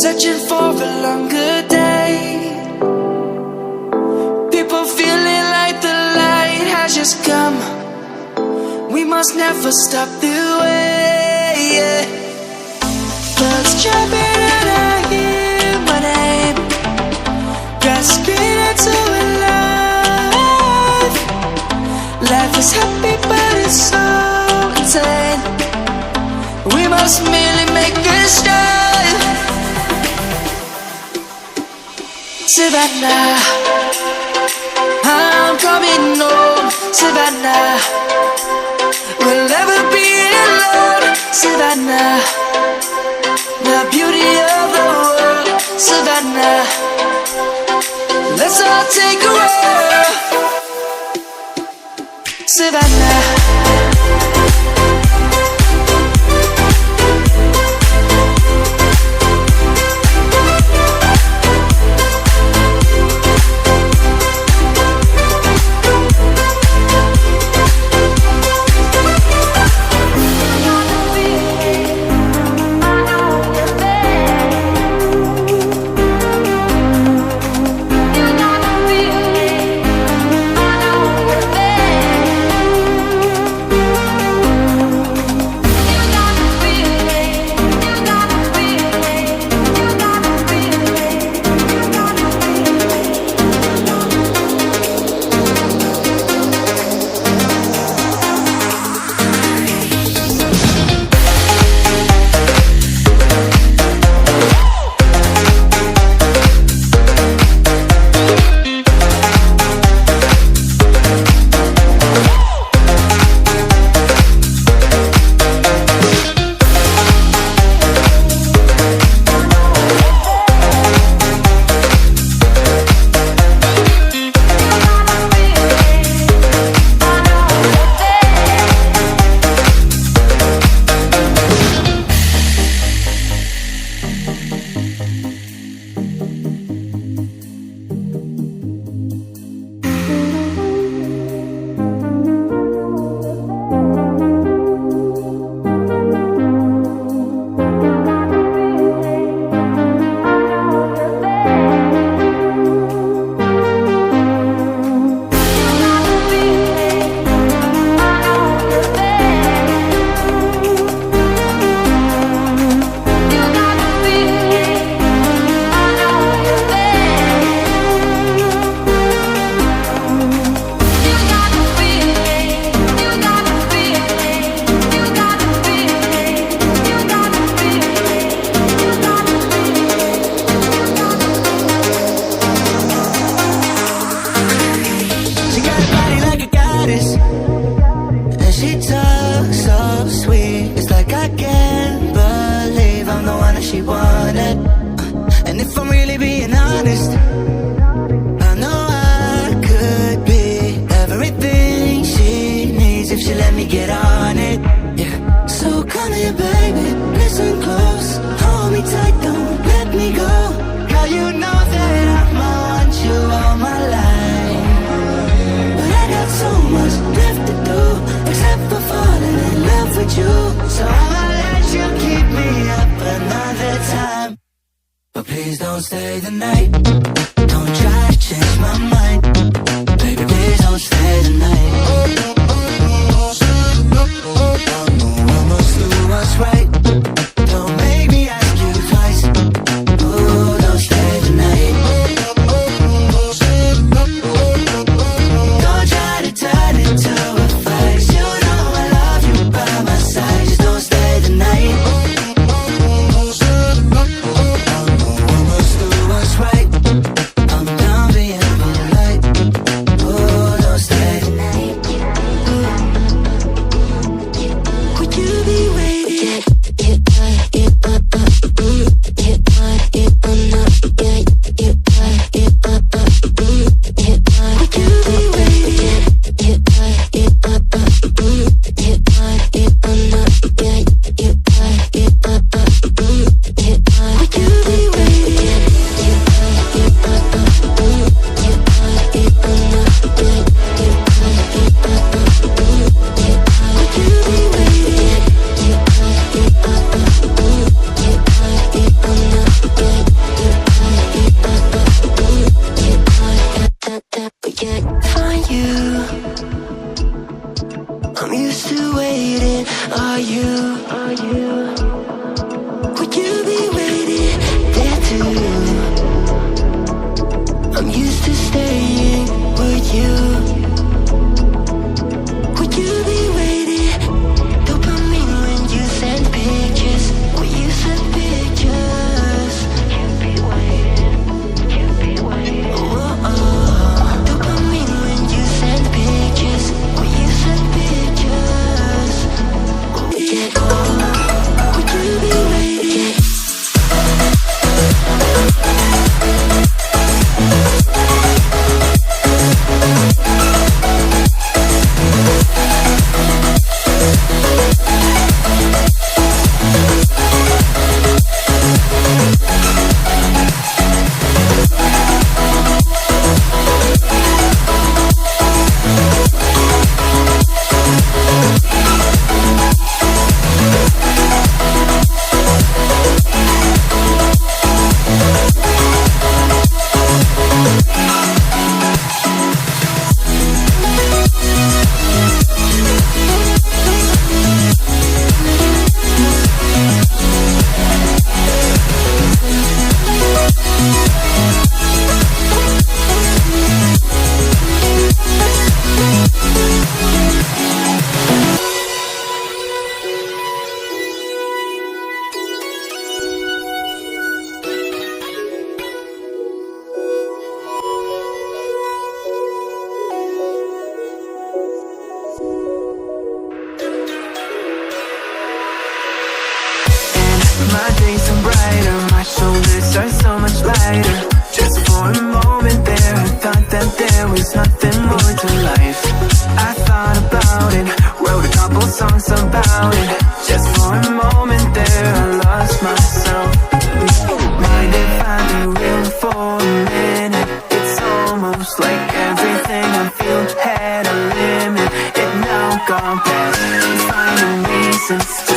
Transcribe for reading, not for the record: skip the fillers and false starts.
searching for a longer day. People feeling like the light has just come. We must never stop the way, yeah. Birds jumping and I hear my name, grasping into a life. Life is happy but it's so insane. We must merely make a start. Savannah, I'm coming home. Savannah, we'll never be alone. Savannah, the beauty of the world. Savannah, let's all take a walk. Savannah, she wanted. And if I'm really being honest, I know I could be everything she needs if she let me get on it. Yeah. So come here, baby, listen close, hold me tight, don't let me go. Girl, you know that I'ma want you all my life, but I got so much left to do, except for falling in love with you. So I'ma let you keep me up another time, but please don't stay the night. Don't try to change my mind, baby, please don't stay the night. I must do what's right. Don't make me ask you twice. Oh, don't stay the night. Don't try to turn it to a fight. You know I love you by my side. Just don't stay the night. I must do what's right. I'm done being polite. Oh, don't stay the night. won't compare. Finding reasons to